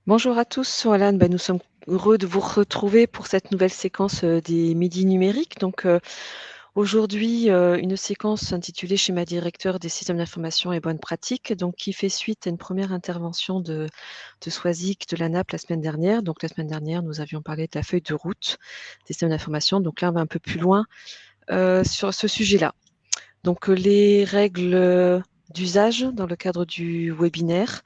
Bonjour à tous, voilà, nous sommes heureux de vous retrouver pour cette nouvelle séquence des midis numériques. Aujourd'hui, une séquence intitulée Schéma directeur des systèmes d'information et bonnes pratiques, donc qui fait suite à une première intervention de Swazik de l'ANAP la semaine dernière. Donc la semaine dernière, nous avions parlé de la feuille de route des systèmes d'information. Donc là, on va un peu plus loin sur ce sujet-là. Donc les règles d'usage dans le cadre du webinaire.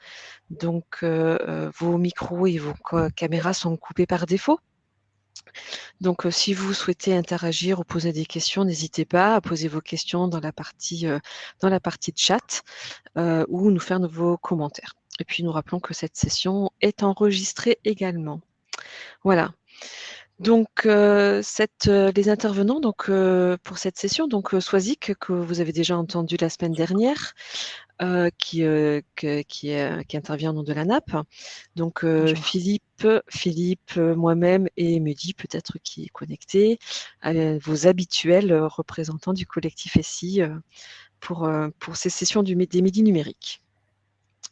Donc, vos micros et vos caméras sont coupés par défaut. Donc, si vous souhaitez interagir ou poser des questions, n'hésitez pas à poser vos questions dans la partie chat ou nous faire vos commentaires. Et puis, nous rappelons que cette session est enregistrée également. Voilà. Donc, les intervenants pour cette session, Swazik, que vous avez déjà entendu la semaine dernière, qui intervient au nom de la NAP. Donc Bonjour. Philippe, moi-même et Mehdi, peut-être qui est connecté, vos habituels représentants du collectif SI pour ces sessions des midis numériques.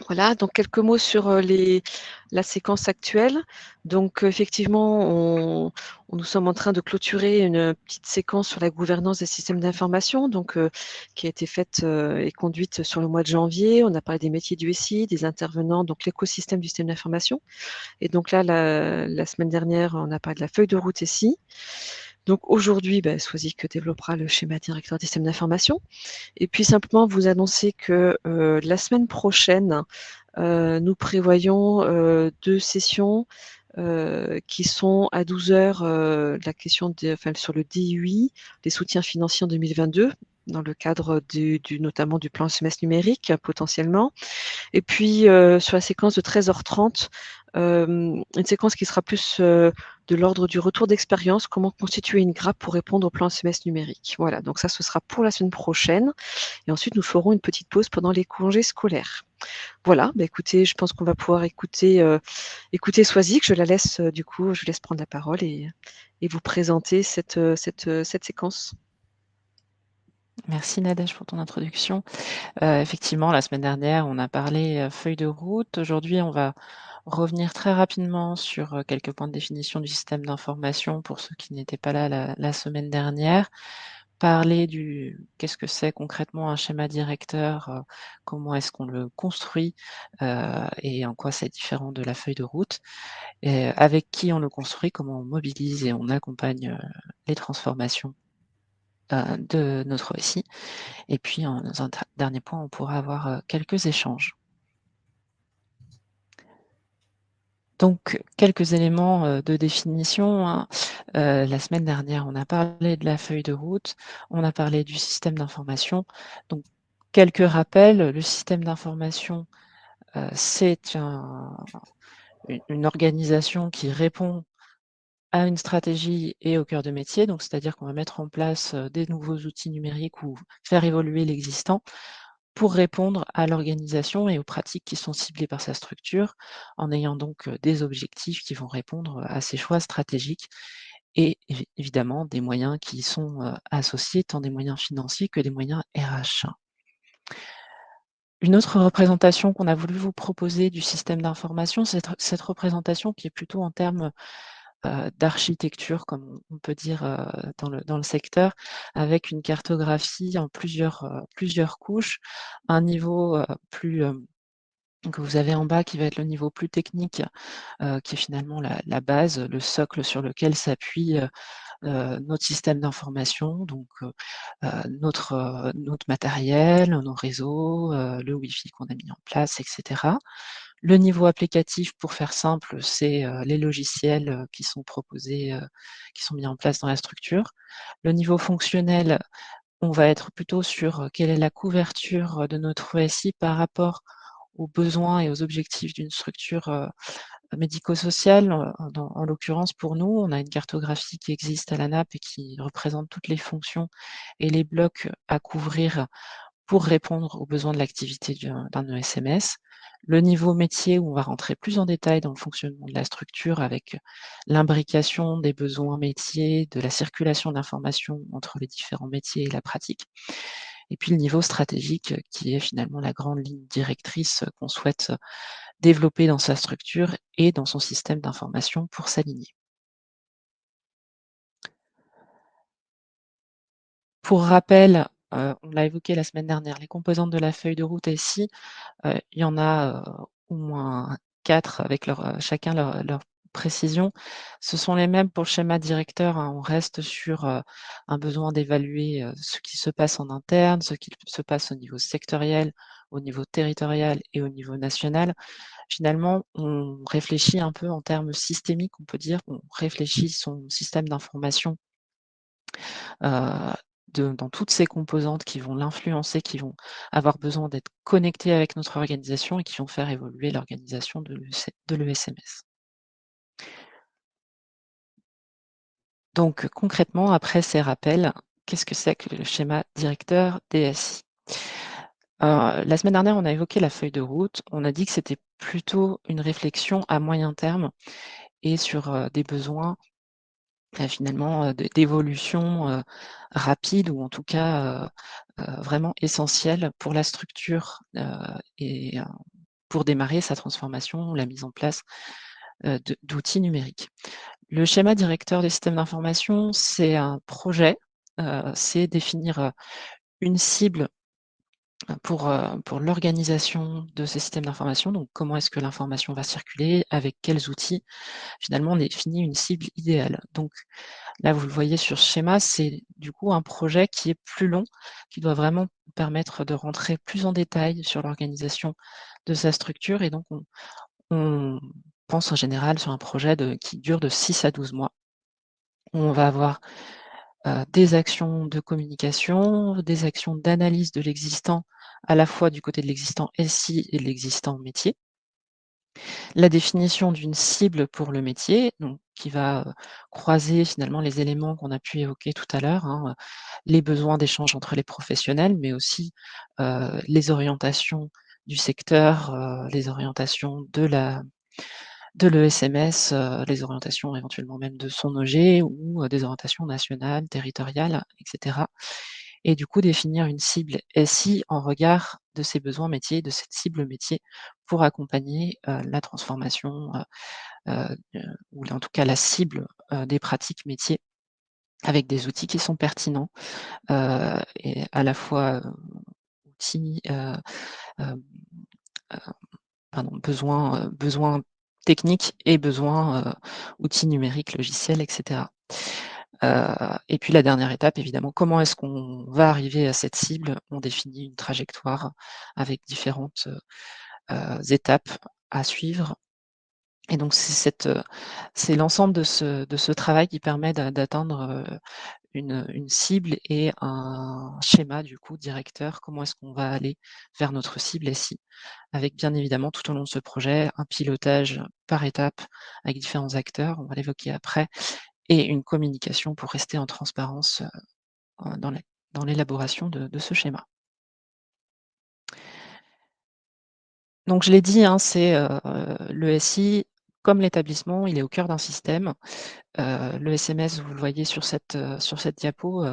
Voilà, donc quelques mots sur la séquence actuelle. Donc effectivement, nous sommes en train de clôturer une petite séquence sur la gouvernance des systèmes d'information, qui a été faite et conduite sur le mois de janvier. On a parlé des métiers du SI, des intervenants, donc l'écosystème du système d'information. Et donc là, la semaine dernière, on a parlé de la feuille de route SI. Donc aujourd'hui, Swazik développera le schéma directeur des systèmes d'information. Et puis simplement vous annoncer que la semaine prochaine, nous prévoyons 2 sessions qui sont à 12h, la question sur le DUI, les soutiens financiers en 2022, dans le cadre notamment du plan semestre numérique, potentiellement. Et puis, sur la séquence de 13h30, une séquence qui sera plus de l'ordre du retour d'expérience, comment constituer une grappe pour répondre au plan semestre numérique. Voilà, donc ça, ce sera pour la semaine prochaine. Et ensuite, nous ferons une petite pause pendant les congés scolaires. Voilà, écoutez, je pense qu'on va pouvoir écouter Swazik. Je laisse prendre la parole et vous présenter cette séquence. Merci Nadège pour ton introduction. Effectivement, la semaine dernière, on a parlé, feuille de route. Aujourd'hui, on va revenir très rapidement sur, quelques points de définition du système d'information pour ceux qui n'étaient pas là la semaine dernière. Parler du qu'est-ce que c'est concrètement un schéma directeur, comment est-ce qu'on le construit, et en quoi c'est différent de la feuille de route, et avec qui on le construit, comment on mobilise et on accompagne, les transformations, de notre récit. Et puis, dans un dernier point, on pourra avoir quelques échanges. Donc, quelques éléments de définition, hein. La semaine dernière, on a parlé de la feuille de route, on a parlé du système d'information. Donc, quelques rappels, le système d'information, c'est une organisation qui répond à une stratégie et au cœur de métier. Donc, c'est-à-dire qu'on va mettre en place des nouveaux outils numériques ou faire évoluer l'existant pour répondre à l'organisation et aux pratiques qui sont ciblées par sa structure, en ayant donc des objectifs qui vont répondre à ses choix stratégiques et évidemment des moyens qui y sont associés, tant des moyens financiers que des moyens RH. Une autre représentation qu'on a voulu vous proposer du système d'information, c'est cette représentation qui est plutôt en termes d'architecture, comme on peut dire dans le secteur, avec une cartographie en plusieurs couches, un niveau plus que vous avez en bas qui va être le niveau plus technique, qui est finalement la base, le socle sur lequel s'appuie notre système d'information, donc notre matériel, nos réseaux, le Wi-Fi qu'on a mis en place, etc. Le niveau applicatif, pour faire simple, c'est les logiciels qui sont proposés, qui sont mis en place dans la structure. Le niveau fonctionnel, on va être plutôt sur quelle est la couverture de notre SI par rapport aux besoins et aux objectifs d'une structure médico-sociale. En l'occurrence, pour nous, on a une cartographie qui existe à l'ANAP et qui représente toutes les fonctions et les blocs à couvrir pour répondre aux besoins de l'activité d'un ESMS. Le niveau métier, où on va rentrer plus en détail dans le fonctionnement de la structure avec l'imbrication des besoins métiers, de la circulation d'informations entre les différents métiers et la pratique. Et puis le niveau stratégique, qui est finalement la grande ligne directrice qu'on souhaite développer dans sa structure et dans son système d'information pour s'aligner. Pour rappel, on l'a évoqué la semaine dernière, les composantes de la feuille de route SI, il y en a, au moins 4 avec chacun leur précision. Ce sont les mêmes pour le schéma directeur, hein. On reste sur, un besoin d'évaluer, ce qui se passe en interne, ce qui se passe au niveau sectoriel, au niveau territorial et au niveau national. Finalement, on réfléchit un peu en termes systémiques, on peut dire. On réfléchit son système d'information, heu, dans toutes ces composantes qui vont l'influencer, qui vont avoir besoin d'être connectées avec notre organisation et qui vont faire évoluer l'organisation de l'ESMS. Donc concrètement, après ces rappels, qu'est-ce que c'est que le schéma directeur DSI? La semaine dernière, on a évoqué la feuille de route. On a dit que c'était plutôt une réflexion à moyen terme et sur, des besoins, finalement, d'évolution, rapide ou en tout cas, vraiment essentielle pour la structure, et pour démarrer sa transformation, la mise en place, d'outils numériques. Le schéma directeur des systèmes d'information, c'est un projet, c'est définir, une cible, pour l'organisation de ces systèmes d'information. Donc comment est-ce que l'information va circuler, avec quels outils? Finalement, on définit une cible idéale. Donc là, vous le voyez sur ce schéma, c'est du coup un projet qui est plus long, qui doit vraiment permettre de rentrer plus en détail sur l'organisation de sa structure et donc on pense en général sur un projet qui dure de 6 à 12 mois. On va avoir, des actions de communication, des actions d'analyse de l'existant, à la fois du côté de l'existant SI et de l'existant métier. La définition d'une cible pour le métier, donc qui va, croiser finalement les éléments qu'on a pu évoquer tout à l'heure, hein, les besoins d'échange entre les professionnels, mais aussi, les orientations du secteur, les orientations de l'ESMS, les orientations éventuellement même de son OG ou, des orientations nationales, territoriales, et cetera. Et du coup définir une cible SI en regard de ses besoins métiers, de cette cible métier pour accompagner, la transformation, ou en tout cas la cible, des pratiques métiers avec des outils qui sont pertinents, et à la fois, outils, hem, heu, pardon, besoins techniques et besoins, outils numériques, logiciels, et cetera. Et puis la dernière étape, évidemment, comment est-ce qu'on va arriver à cette cible? On définit une trajectoire avec différentes, étapes à suivre et donc c'est l'ensemble de ce travail qui permet d'atteindre, une cible et un schéma du coup directeur. Comment est-ce qu'on va aller vers notre cible SI? Avec bien évidemment tout au long de ce projet, un pilotage par étape avec différents acteurs, on va l'évoquer après, et une communication pour rester en transparence, dans l'élaboration de ce schéma. Donc je l'ai dit, hein, le SI, comme l'établissement, il est au cœur d'un système. Le SMS, vous le voyez sur cette diapo,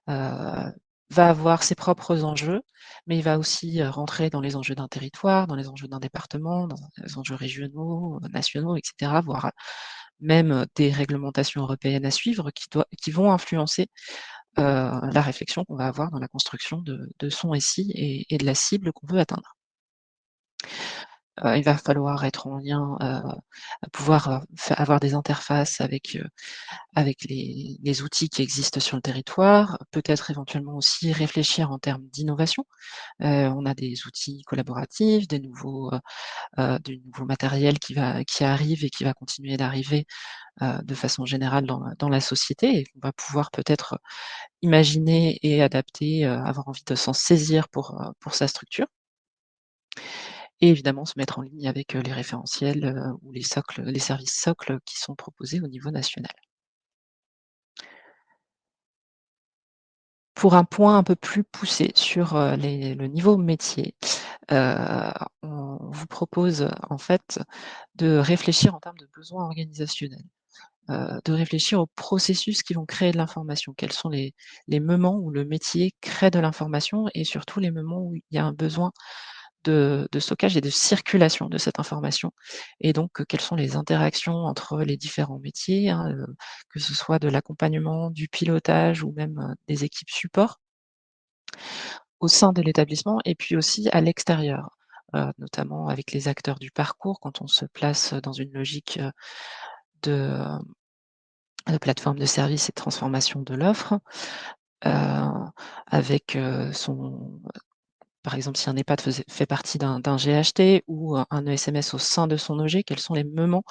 va avoir ses propres enjeux, mais il va aussi, rentrer dans les enjeux d'un territoire, dans les enjeux d'un département, dans les enjeux régionaux, nationaux, et cetera, voire même, des réglementations européennes à suivre qui vont influencer, la réflexion qu'on va avoir dans la construction de son SI et de la cible qu'on veut atteindre. Il va falloir être en lien, pouvoir, avoir des interfaces avec les outils qui existent sur le territoire, peut-être éventuellement aussi réfléchir en termes d'innovation. On a des outils collaboratifs, du nouveau matériel qui arrive et qui va continuer d'arriver, de façon générale dans la société et qu'on va pouvoir peut-être imaginer et adapter, avoir envie de s'en saisir pour sa structure et évidemment se mettre en ligne avec, les référentiels, ou les services socles qui sont proposés au niveau national. Pour un point un peu plus poussé sur, le niveau métier, heu, on vous propose, en fait, de réfléchir en termes de besoins organisationnels. de réfléchir aux processus qui vont créer de l'information. Quels sont les moments où le métier crée de l'information et surtout les moments où il y a un besoin de stockage et de circulation de cette information et donc quelles sont les interactions entre les différents métiers, hein, que ce soit de l'accompagnement, du pilotage ou même, des équipes support au sein de l'établissement et puis aussi à l'extérieur, notamment avec les acteurs du parcours quand on se place dans une logique, de, plateforme de services et de transformation de l'offre, heu, avec, son par exemple, si un EHPAD fait partie d'un GHT ou un ESMS au sein de son OG, quels sont les moments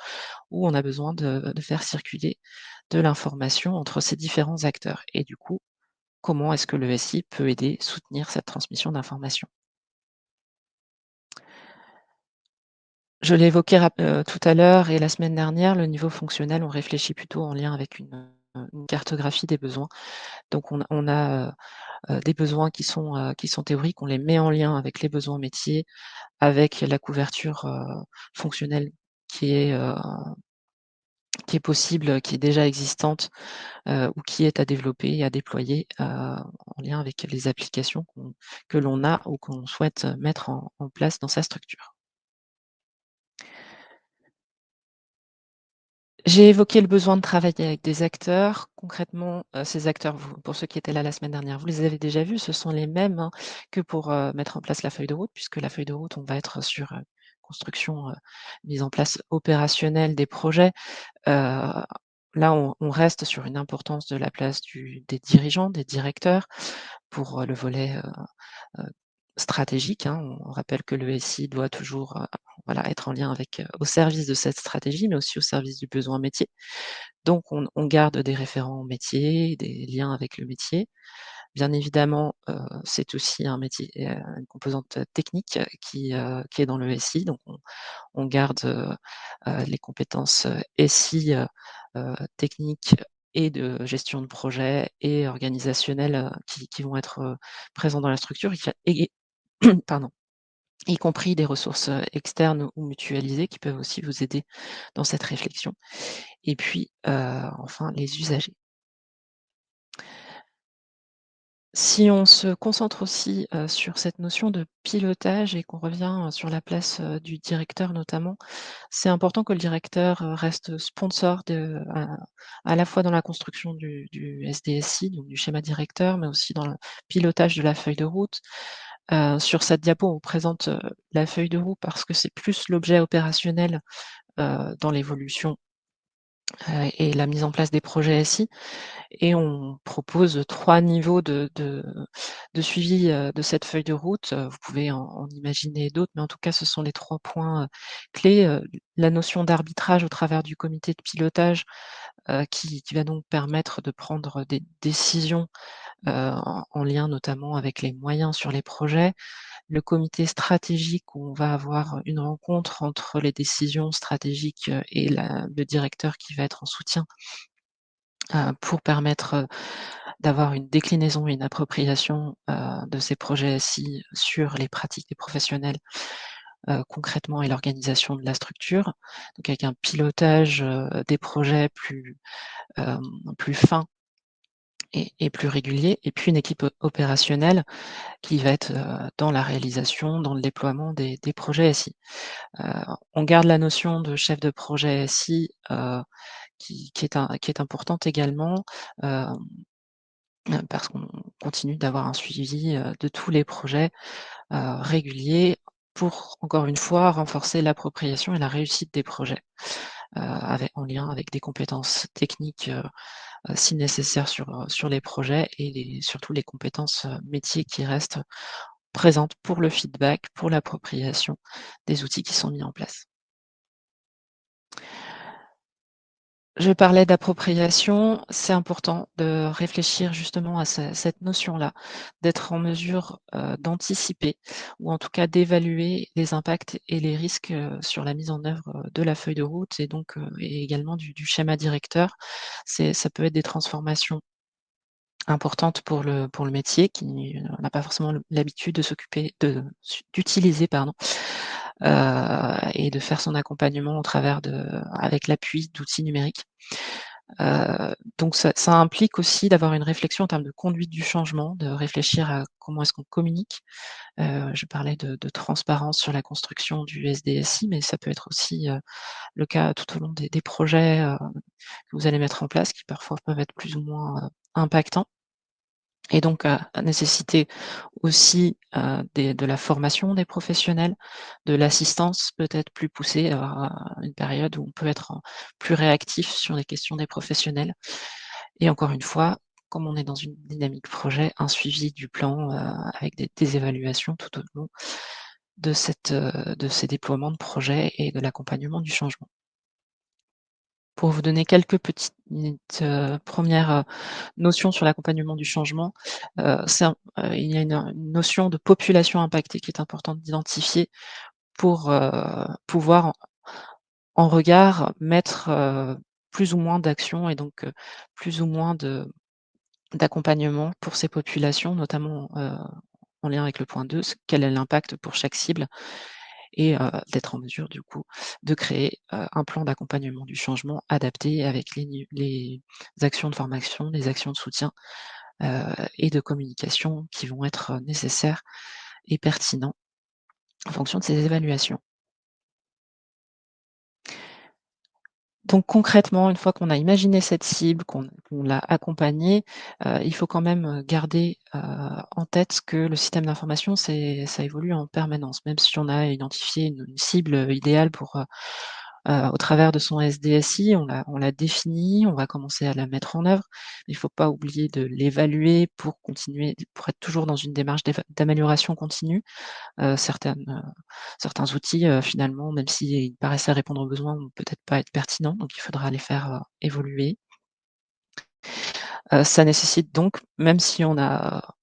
où on a besoin de faire circuler de l'information entre ces différents acteurs? Et du coup, comment est-ce que le SI peut aider, soutenir cette transmission d'informations? Je l'ai évoqué tout à l'heure et la semaine dernière, le niveau fonctionnel, on réfléchit plutôt en lien avec une cartographie des besoins. Donc on a des besoins qui sont théoriques, on les met en lien avec les besoins métiers, avec la couverture, fonctionnelle qui est, heu, qui est possible, qui est déjà existante, ou qui est à développer et à déployer, en lien avec les applications que l'on a ou qu'on souhaite mettre en place dans sa structure. J'ai évoqué le besoin de travailler avec des acteurs. Concrètement, ces acteurs, pour ceux qui étaient là la semaine dernière, vous les avez déjà vus, ce sont les mêmes, hein, que pour, mettre en place la feuille de route, puisque la feuille de route, on va être sur, construction, mise en place opérationnelle des projets. Là, on reste sur une importance de la place des dirigeants, des directeurs pour, le volet, heu, stratégique, hein. On rappelle que le SI doit toujours, voilà, être en lien avec, au service de cette stratégie, mais aussi au service du besoin métier. Donc on garde des référents métiers, des liens avec le métier. Bien évidemment, c'est aussi un métier, une composante, technique, qui est dans le SI, donc on garde, les compétences, SI, techniques et de gestion de projet et organisationnelles, qui vont être, présents dans la structure et pardon, y compris des ressources, externes ou mutualisées qui peuvent aussi vous aider dans cette réflexion et puis, enfin les usagers. Si on se concentre aussi, sur cette notion de pilotage et qu'on revient, sur la place, du directeur notamment, c'est important que le directeur, reste sponsor à la fois dans la construction du SDSI, donc du schéma directeur, mais aussi dans le pilotage de la feuille de route. Sur cette diapo, on présente, la feuille de route parce que c'est plus l'objet opérationnel, dans l'évolution, et la mise en place des projets SI et on propose 3 niveaux de suivi, de cette feuille de route. Vous pouvez en imaginer d'autres, mais en tout cas, ce sont les 3 points, clés, la notion d'arbitrage au travers du comité de pilotage, qui va donc permettre de prendre des décisions, en lien notamment avec les moyens sur les projets. Le comité stratégique où on va avoir une rencontre entre les décisions stratégiques, et le directeur qui va être en soutien, pour permettre, d'avoir une déclinaison et une appropriation, de ces projets SI sur les pratiques des professionnels, concrètement et l'organisation de la structure. Donc avec un pilotage, des projets plus fin et plus régulier et puis une équipe opérationnelle qui va être, dans la réalisation, dans le déploiement des projets SI. Heu, on garde la notion de chef de projet SI, qui est importante également, hem, parce qu'on continue d'avoir un suivi, de tous les projets, réguliers pour, encore une fois, renforcer l'appropriation et la réussite des projets, en lien avec des compétences techniques, si nécessaire sur les projets et surtout les compétences, métiers qui restent présentes pour le feedback, pour l'appropriation des outils qui sont mis en place. Je parlais d'appropriation, c'est important de réfléchir justement à cette notion-là, d'être en mesure, d'anticiper ou en tout cas d'évaluer les impacts et les risques, sur la mise en œuvre, de la feuille de route et donc et également du schéma directeur. Ça peut être des transformations importantes pour le métier qui n'a pas forcément l'habitude de s'occuper d'utiliser pardon, et de faire son accompagnement au travers avec l'appui d'outils numériques. Donc ça implique aussi d'avoir une réflexion en termes de conduite du changement, de réfléchir à comment est-ce qu'on communique. Je parlais de transparence sur la construction du SDSI, mais ça peut être aussi, le cas tout au long des projets, que vous allez mettre en place qui parfois peuvent être plus ou moins, impactants et donc à nécessiter aussi, de la formation des professionnels, de l'assistance peut-être plus poussée, à une période où on peut être plus réactif sur les questions des professionnels et encore une fois, comme on est dans une dynamique projet, un suivi du plan, avec des évaluations tout au long de ces déploiements de projets et de l'accompagnement du changement. Pour vous donner quelques petites, 1res, notions sur l'accompagnement du changement, il y a une notion de population impactée qui est importante d'identifier pour, pouvoir en regard mettre, plus ou moins d'actions et donc, plus ou moins d'accompagnement pour ces populations, notamment, en lien avec le point 2, quel est l'impact pour chaque cible et d'être en mesure du coup de créer, un plan d'accompagnement du changement adapté avec les actions de formation, les actions de soutien, et de communication qui vont être nécessaires et pertinents en fonction de ces évaluations. Donc concrètement, une fois qu'on a imaginé cette cible, qu'on l'a accompagnée, il faut quand même, garder, en tête que le système d'information, ça évolue en permanence. Même si on a identifié une cible, idéale pour, au travers de son SDSI, on l'a définie, on va commencer à la mettre en œuvre. Il ne faut pas oublier de l'évaluer pour continuer pour être toujours dans une démarche d'amélioration continue. Certains outils, finalement, même s'ils paraissaient répondre aux besoins, vont peut-être pas être pertinents, donc il faudra les faire, évoluer. Ça nécessite donc, même si on a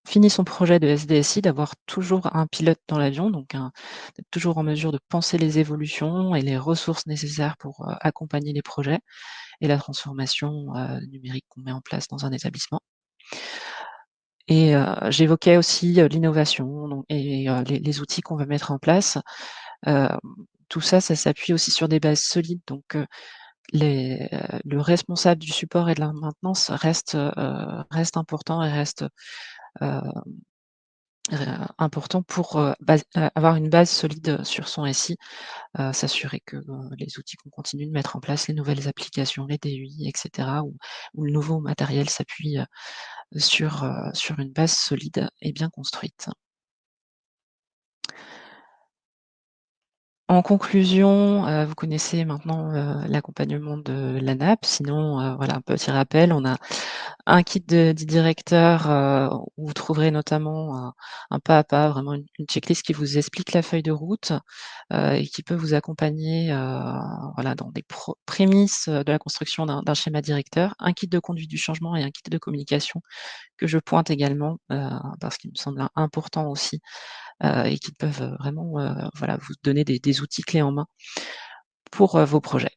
fini son projet de SDSI, d'avoir toujours un pilote dans l'avion, donc d'être toujours en mesure de penser les évolutions et les ressources nécessaires pour, accompagner les projets et la transformation, numérique qu'on met en place dans un établissement. Et j'évoquais aussi, l'innovation donc et les outils qu'on va mettre en place. Hem, Tout ça, ça s'appuie aussi sur des bases solides donc le responsable du support et de la maintenance reste important et reste, heu, important pour, avoir une base solide sur son SI, s'assurer que, les outils qu'on continue de mettre en place, les nouvelles applications, les DUI et cetera ou le nouveau matériel s'appuie, sur une base solide et bien construite. En conclusion, vous connaissez maintenant, l'accompagnement de l'ANAP. Sinon, voilà, un petit rappel, on a un kit du directeur, où vous trouverez notamment un pas à pas, vraiment une checklist qui vous explique la feuille de route, et qui peut vous accompagner, voilà, dans des prémices, de la construction d'un schéma directeur. Un kit de conduite du changement et un kit de communication que je pointe également, parce qu'il me semble important aussi et qui peuvent, vraiment, voilà, vous donner des outils clés en main pour, vos projets.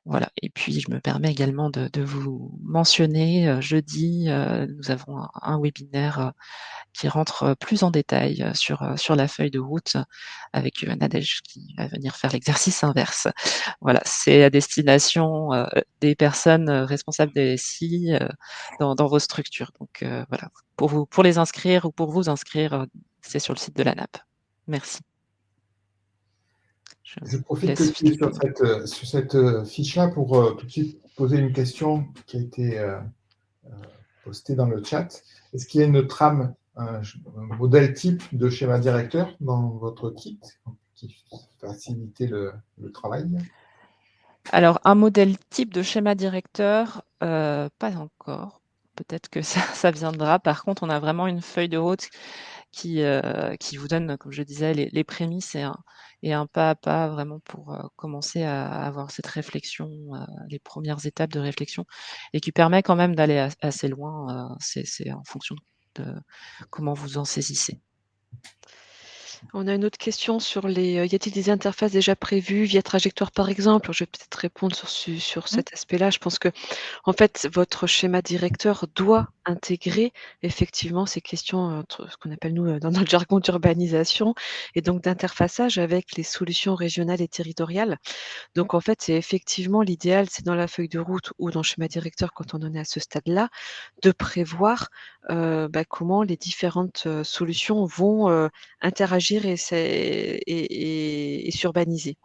Voilà et puis je me permets également de vous mentionner, jeudi, nous avons un webinaire, qui rentre, plus en détail, sur la feuille de route avec, Nadège qui va venir faire l'exercice inverse. Voilà, c'est à destination, des personnes, responsables des SI, dans vos structures donc voilà, pour les inscrire ou pour vous inscrire, c'est sur le site de l'ANAP. Merci. Je Je vous profite que laisse tu es Philippe. sur cette fiche-là pour tout de suite poser une question qui a été postée dans le chat. Est-ce qu'il y a une trame, un modèle type de schéma directeur dans votre kit qui facilite le travail? Alors un modèle type de schéma directeur, pas encore. Peut-être que ça viendra. Par contre, on a vraiment une feuille de route qui vous donne, comme je disais, les prémices et un pas à pas vraiment pour, commencer à avoir cette réflexion, les premières étapes de réflexion et qui permet quand même d'aller assez loin, c'est en fonction de comment vous en saisissez. On a une autre question sur les, y a-t-il des interfaces déjà prévues via Trajectoire, par exemple? Je vais peut-être répondre sur Mmh. cet aspect-là. Je pense que, en fait, votre schéma directeur doit intégrer effectivement ces questions, ce qu'on appelle nous, dans notre jargon d'urbanisation et donc d'interfaçage avec les solutions régionales et territoriales. Donc en fait, c'est effectivement l'idéal, c'est dans la feuille de route ou dans le schéma directeur quand on en est à ce stade-là, de prévoir, comment les différentes, solutions vont, interagir et s'urbaniser.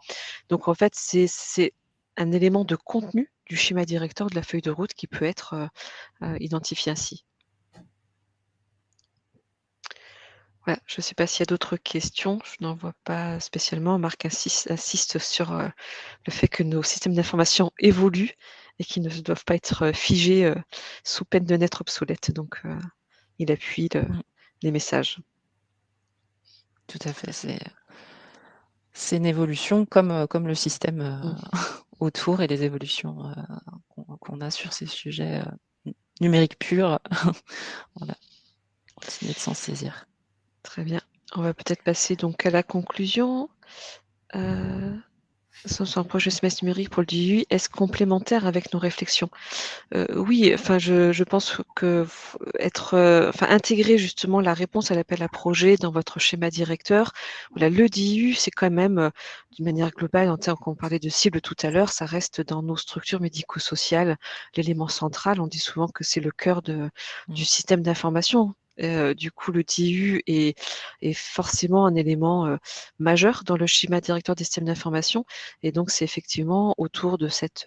Donc en fait, c'est un élément de contenu du schéma directeur de la feuille de route qui peut être, identifié ainsi. Voilà, je ne sais pas s'il y a d'autres questions, je n'en vois pas spécialement. Marc insiste sur, le fait que nos systèmes d'information évoluent et qu'ils ne doivent pas être, figés, sous peine de n'être obsolètes. Donc, il appuie les messages. Tout à fait, c'est une évolution comme le système autour et les évolutions qu'on a sur ces sujets numériques purs. Voilà, continuer de s'en saisir. Très bien. On va peut-être passer donc à la conclusion. Sur un projet semestre numérique pour le DUI, est-ce complémentaire avec nos réflexions? Oui, enfin je pense que intégrer justement la réponse à l'appel à projet dans votre schéma directeur. Voilà, le DIU, c'est quand même, d'une manière globale, quand on parlait de cible tout à l'heure, ça reste dans nos structures médico-sociales l'élément central. On dit souvent que c'est le cœur du système d'information. Du coup, le DIU est forcément un élément, majeur dans le schéma directeur des systèmes d'information et donc c'est effectivement autour de cette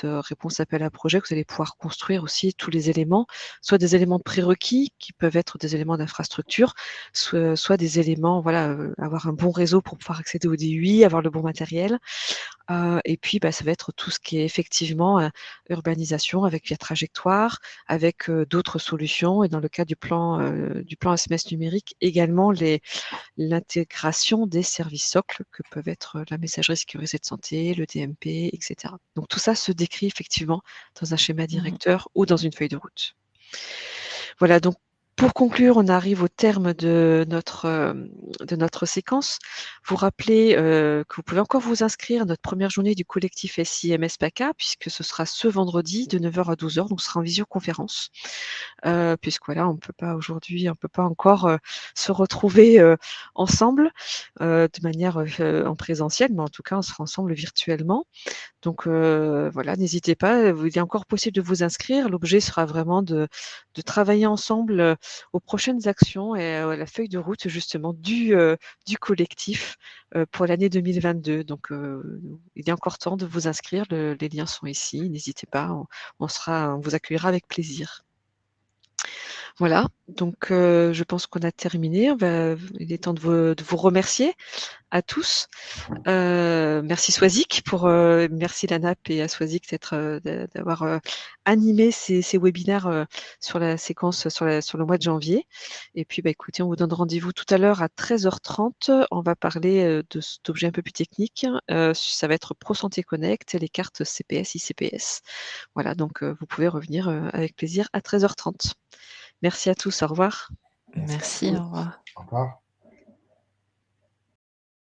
réponse appel à projet que vous allez pouvoir construire aussi tous les éléments, soit des éléments de prérequis qui peuvent être des éléments d'infrastructure, soit des éléments, voilà, avoir un bon réseau pour pouvoir accéder au DUI, avoir le bon matériel. Et puis, ça va être tout ce qui est effectivement, urbanisation avec la trajectoire, avec, d'autres solutions et dans le cas du plan SMS numérique, également l'intégration des services socles que peuvent être la messagerie sécurisée de santé, le DMP, et cetera. Donc tout ça se décrit effectivement dans un schéma directeur ou dans une feuille de route. Voilà, donc pour conclure, on arrive au terme de notre séquence. Vous rappelez, que vous pouvez encore vous inscrire à notre première journée du collectif SI-MS PACA puisque ce sera ce vendredi de 9h à 12h, donc ce sera en visioconférence. Puisque voilà, on peut pas encore, se retrouver, ensemble, de manière, en présentiel, mais en tout cas, on sera ensemble virtuellement. Donc voilà, n'hésitez pas, il est encore possible de vous inscrire. L'objet sera vraiment de travailler ensemble, aux prochaines actions et à la feuille de route justement du collectif, pour l'année 2022. Donc il est encore temps de vous inscrire, les liens sont ici, n'hésitez pas, on vous accueillera avec plaisir. Voilà, donc je pense qu'on a terminé. Il est temps de vous remercier à tous. Merci Swazik merci l'ANAP et à Swazik d'avoir animé ces webinaires sur la séquence sur le mois de janvier. Et puis écoutez, on vous donne rendez-vous tout à l'heure à 13h30. On va parler de cet objet un peu plus technique. Ça va être Pro Santé Connect et les cartes CPS, ICPS. Voilà, donc vous pouvez revenir avec plaisir à 13h30. Merci à tous, au revoir. Merci, au revoir. Au revoir.